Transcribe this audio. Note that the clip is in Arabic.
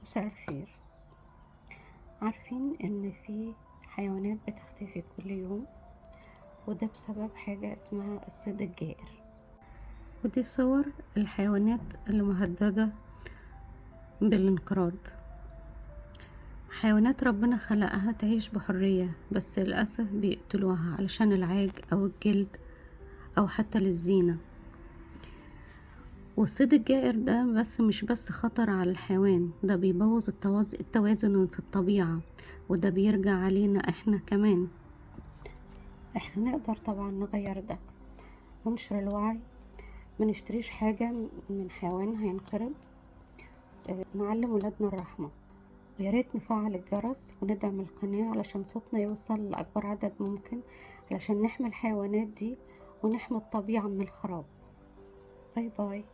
مساء الخير. عارفين ان في حيوانات بتختفي كل يوم، وده بسبب حاجة اسمها الصيد الجائر. ودي صور الحيوانات اللي مهددة بالانقراض. حيوانات ربنا خلقها تعيش بحرية، بس للأسف بيقتلوها علشان العاج أو الجلد أو حتى للزينة. والصيد الجائر ده مش بس خطر على الحيوان، ده بيبوظ التوازن في الطبيعة، وده بيرجع علينا احنا كمان. احنا نقدر طبعا نغير ده، ننشر الوعي، ما نشتريش حاجة من حيوان هينقرض، نعلم ولادنا الرحمة، وياريت نفعل الجرس وندعم القناة علشان صوتنا يوصل لأكبر عدد ممكن، علشان نحمي الحيوانات دي ونحمي الطبيعة من الخراب. باي باي.